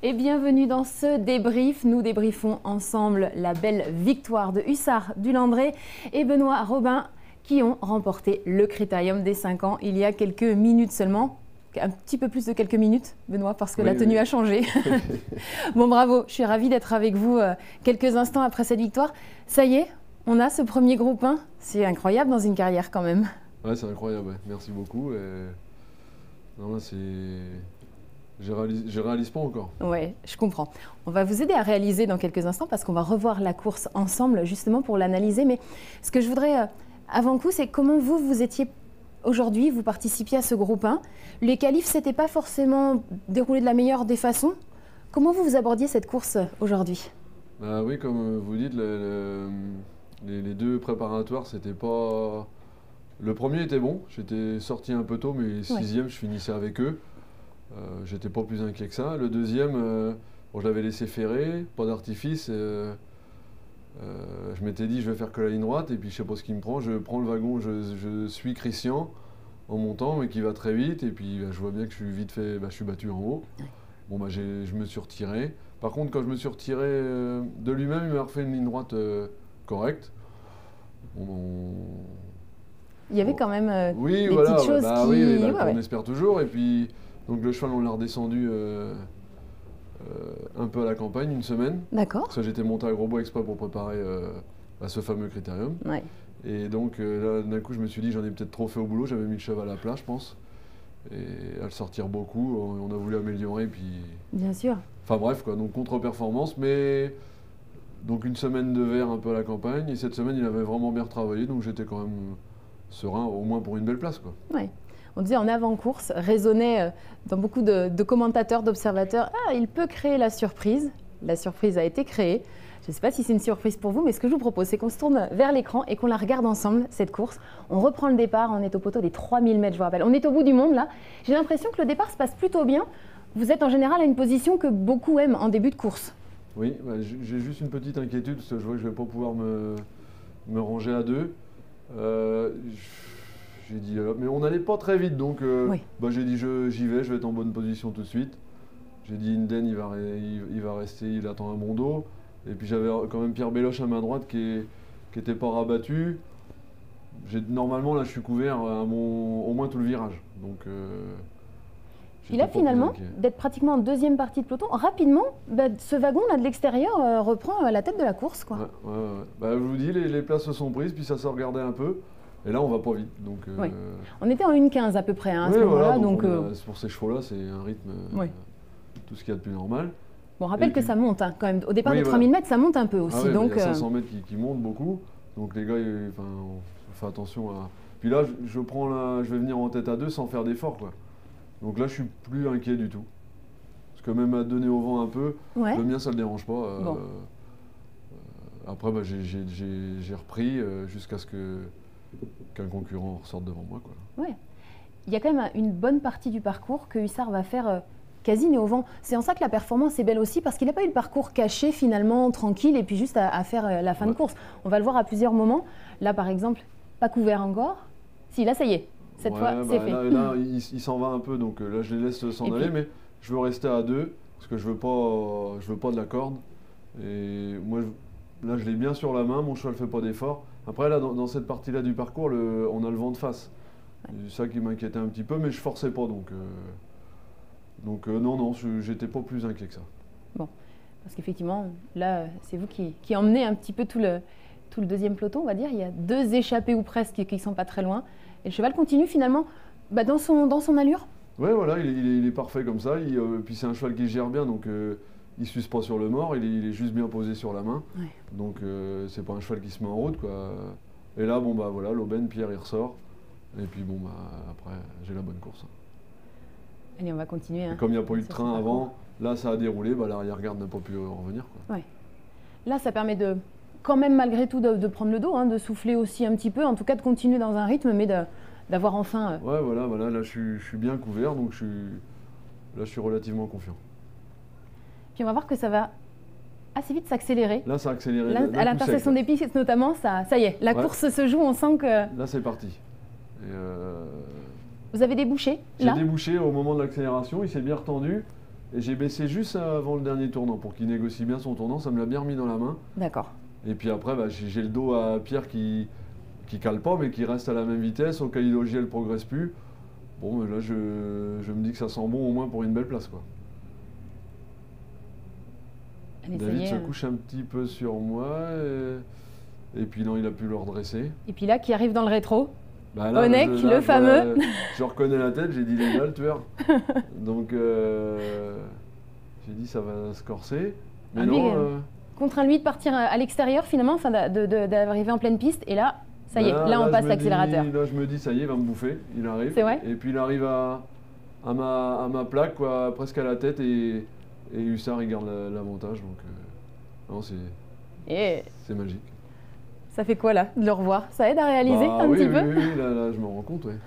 Et bienvenue dans ce débrief. Nous débriefons ensemble la belle victoire de Hussard du Landré et Benoît Robin qui ont remporté le Critérium des 5 ans il y a quelques minutes seulement. Un petit peu plus de quelques minutes, Benoît, parce que la tenue a changé. Bon, bravo, je suis ravie d'être avec vous quelques instants après cette victoire. Ça y est, on a ce premier groupe 1. C'est incroyable dans une carrière quand même. Ouais, c'est incroyable, ouais. Merci beaucoup. Non, là, c'est... Je réalise pas encore. Oui, je comprends. On va vous aider à réaliser dans quelques instants parce qu'on va revoir la course ensemble justement pour l'analyser. Mais ce que je voudrais avant coup, c'est comment vous étiez aujourd'hui, vous participiez à ce groupe 1. Les qualifs, c'était pas forcément déroulé de la meilleure des façons. Comment vous abordiez cette course aujourd'hui? Bah oui, comme vous dites, les deux préparatoires, c'était pas... Le premier était bon, j'étais sorti un peu tôt, mais sixième, je finissais avec eux. J'étais pas plus inquiet que ça. Le deuxième, bon, je l'avais laissé ferrer, pas d'artifice. Je m'étais dit, je vais faire que la ligne droite, et puis je sais pas ce qui me prend. Je prends le wagon, je suis Christian en montant, mais qui va très vite, et puis je vois bien que je suis vite fait, je suis battu en haut. Bon, je me suis retiré. Par contre, quand je me suis retiré de lui-même, il m'a refait une ligne droite correcte. Il y avait quand même oui, des voilà, petites choses qui... Oui, on espère toujours. Et puis, donc le cheval, on l'a redescendu un peu à la campagne, une semaine. D'accord. Parce que j'étais monté à Grosbois exprès pour préparer ce fameux critérium. Ouais. Et donc là, d'un coup, je me suis dit, j'en ai peut-être trop fait au boulot. J'avais mis le cheval à plat, je pense. Et à le sortir beaucoup, on a voulu améliorer. Puis... Bien sûr. Enfin bref, quoi, donc contre-performance. Mais donc une semaine de verre un peu à la campagne. Et cette semaine, il avait vraiment bien retravaillé. Donc j'étais quand même serein, au moins pour une belle place, quoi. Ouais. On disait en avant-course, résonnait dans beaucoup de commentateurs, d'observateurs, il peut créer la surprise. La surprise a été créée. Je ne sais pas si c'est une surprise pour vous, mais ce que je vous propose, c'est qu'on se tourne vers l'écran et qu'on la regarde ensemble, cette course. On reprend le départ, on est au poteau des 3000 mètres, je vous rappelle. On est au bout du monde, là. J'ai l'impression que le départ se passe plutôt bien. Vous êtes en général à une position que beaucoup aiment en début de course. Oui, j'ai juste une petite inquiétude, parce que je vois que je ne vais pas pouvoir me ranger à deux. J'ai dit, mais on n'allait pas très vite, donc j'ai dit j'y vais, je vais être en bonne position tout de suite. J'ai dit Inden, il va rester, il attend un bon dos. Et puis j'avais quand même Pierre Belloche à ma droite qui était pas rabattu. Normalement là je suis couvert au moins tout le virage. Donc, et là finalement, d'être pratiquement en deuxième partie de peloton, rapidement, ce wagon là de l'extérieur reprend la tête de la course, quoi. Ouais. Je vous dis, les places se sont prises, puis ça se regardait un peu. Et là, on va pas vite. Donc, on était en 1,15 à peu près à ce moment-là. Voilà, donc pour ces chevaux-là, c'est un rythme, tout ce qu'il y a de plus normal. Bon, on rappelle que ça monte quand même. Au départ de 3000 mètres, ça monte un peu aussi. Donc, il y a 500 mètres qui montent beaucoup. Donc les gars, on fait attention à... Puis là, je vais venir en tête à deux sans faire d'effort, quoi. Donc là, je suis plus inquiet du tout. Parce que même à donner au vent un peu, le mien, ça ne le dérange pas. Après, j'ai repris jusqu'à ce qu'un concurrent ressorte devant moi, quoi. Ouais. Il y a quand même une bonne partie du parcours que Hussard va faire quasi né au vent. C'est en ça que la performance est belle aussi, parce qu'il n'a pas eu le parcours caché finalement, tranquille, et puis juste à faire la fin de course. On va le voir à plusieurs moments. Là, par exemple, pas couvert encore. Si, là, ça y est. Cette fois, c'est fait. Là, il s'en va un peu, donc là, je les laisse s'en aller, mais je veux rester à deux, parce que je veux pas de la corde. Et moi, là, je l'ai bien sur la main, mon cheval ne fait pas d'effort. Après, là, dans cette partie-là du parcours, on a le vent de face. C'est ça qui m'inquiétait un petit peu, mais je forçais pas, donc non, j'étais pas plus inquiet que ça. Bon, parce qu'effectivement, là, c'est vous qui emmenez un petit peu tout le deuxième peloton, on va dire. Il y a deux échappés ou presque qui ne sont pas très loin. Et le cheval continue finalement dans son allure. Ouais, voilà, il est parfait comme ça. Puis c'est un cheval qui gère bien, donc il ne s'use pas sur le mort, il est juste bien posé sur la main. Ouais. Donc c'est pas un cheval qui se met en route, quoi. Et là, voilà, l'aubaine, Pierre, il ressort. Et puis après, j'ai la bonne course. Allez, on va continuer. Hein. Comme il n'y a pas eu de train avant, là, ça a déroulé, l'arrière-garde n'a pas pu revenir, quoi. Ouais. Là, ça permet quand même malgré tout de prendre le dos, hein, de souffler aussi un petit peu, en tout cas de continuer dans un rythme, mais d'avoir enfin... Ouais, voilà, là je suis bien couvert, donc je suis relativement confiant. Puis on va voir que ça va assez vite s'accélérer. Là, ça a accéléré. Là, à l'intersection des pistes notamment, ça y est, la course se joue, on sent que... Là, c'est parti. Et Vous avez débouché J'ai débouché au moment de l'accélération, il s'est bien retendu. Et j'ai baissé juste avant le dernier tournant pour qu'il négocie bien son tournant, ça me l'a bien remis dans la main. D'accord. Et puis après, j'ai le dos à Pierre qui cale pas, mais qui reste à la même vitesse. Au Caïlogie, elle ne progresse plus. Bon, là, je me dis que ça sent bon au moins pour une belle place, quoi. David se couche un petit peu sur moi. Et puis non, il a pu le redresser. Et puis là, qui arrive dans le rétro, bah là, Honeck, le fameux. Je reconnais la tête, j'ai dit, il est là, le tueur. Donc, j'ai dit, ça va se corser. Mais non... Contraint lui de partir à l'extérieur finalement, enfin d'arriver en pleine piste, et là, ça y est, là on passe l'accélérateur. Là je me dis, ça y est, il va me bouffer, il arrive. C'est vrai. Et puis il arrive à ma plaque, quoi, presque à la tête, et Hussard il garde l'avantage, donc non, c'est magique. Ça fait quoi là, de le revoir? Ça aide à réaliser un petit peu? Oui, là je me rends compte, ouais.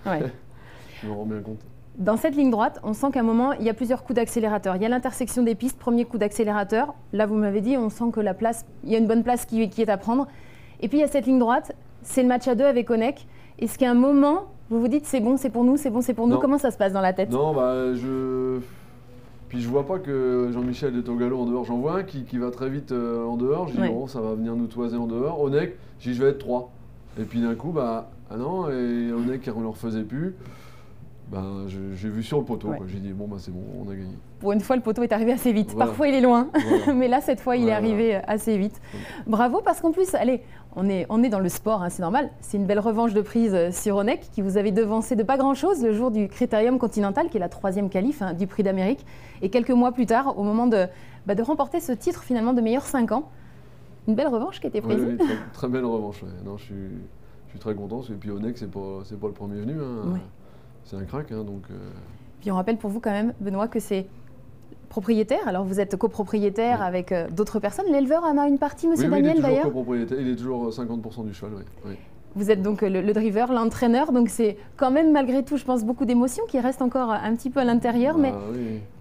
Je me rends bien compte. Dans cette ligne droite, on sent qu'à un moment, il y a plusieurs coups d'accélérateur. Il y a l'intersection des pistes, premier coup d'accélérateur. Là, vous m'avez dit, on sent que il y a une bonne place qui est à prendre. Et puis, il y a cette ligne droite, c'est le match à deux avec Honeck. Est-ce qu'à un moment, vous vous dites, c'est bon, c'est pour nous, c'est bon, c'est pour nous? Comment ça se passe dans la tête? Non, Puis je vois pas que Jean-Michel est au galop en dehors. J'en vois un qui va très vite en dehors. Je dis, bon, ça va venir nous toiser en dehors. Honeck, je vais être 3. Et puis d'un coup, ah non, et Honeck, on ne le refaisait plus. J'ai vu sur le poteau, j'ai dit bon c'est bon, on a gagné. Pour une fois, le poteau est arrivé assez vite. Voilà. Parfois il est loin, mais là cette fois il est arrivé assez vite. Bravo, parce qu'en plus, allez, on est dans le sport, hein, c'est normal. C'est une belle revanche de prise sur Honeck qui vous avait devancé de pas grand chose le jour du Critérium Continental, qui est la 3e qualif du Prix d'Amérique. Et quelques mois plus tard, au moment de remporter ce titre finalement de meilleur 5 ans, une belle revanche qui a été prise. Oui, très belle revanche. Ouais. Non, je suis très content. Et puis Honeck, c'est pas le premier venu. Hein. C'est un crack, hein, donc... Puis on rappelle pour vous quand même, Benoît, que c'est propriétaire. Alors vous êtes copropriétaire avec d'autres personnes. L'éleveur en a une partie, monsieur Daniel, d'ailleurs? Oui, il est toujours copropriétaire. Il est toujours 50% du cheval, oui. Vous êtes donc le driver, l'entraîneur. Donc c'est quand même, malgré tout, je pense, beaucoup d'émotions qui restent encore un petit peu à l'intérieur. Mais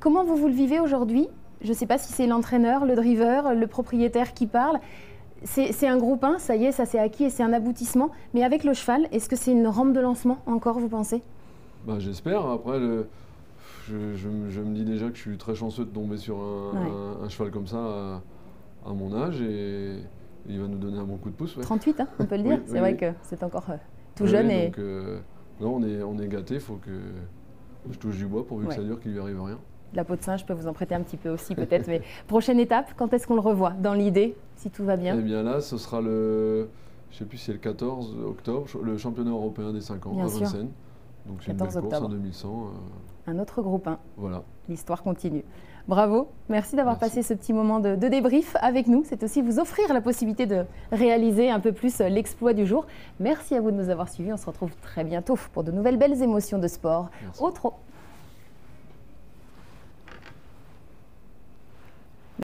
comment vous le vivez aujourd'hui? Je ne sais pas si c'est l'entraîneur, le driver, le propriétaire qui parle. C'est un groupe 1, ça y est, ça c'est acquis et c'est un aboutissement. Mais avec le cheval, est-ce que c'est une rampe de lancement encore, vous pensez? J'espère. Après, je me dis déjà que je suis très chanceux de tomber sur un cheval comme ça à mon âge, et il va nous donner un bon coup de pouce. 38, hein, on peut le dire. C'est vrai que c'est encore tout jeune. Donc, non, on est gâtés. Il faut que je touche du bois pourvu que ça dure, qu'il lui arrive rien. De la peau de singe, je peux vous en prêter un petit peu aussi peut-être. Mais prochaine étape, quand est-ce qu'on le revoit dans l'idée, si tout va bien? Eh bien là, ce sera je ne sais plus si c'est le 14 octobre, le championnat européen des 5 ans à Vincennes. Donc c'est une belle course, un 2100. Un autre groupe 1. Voilà. L'histoire continue. Bravo, merci d'avoir passé ce petit moment de débrief avec nous. C'est aussi vous offrir la possibilité de réaliser un peu plus l'exploit du jour. Merci à vous de nous avoir suivis. On se retrouve très bientôt pour de nouvelles belles émotions de sport. Au trot.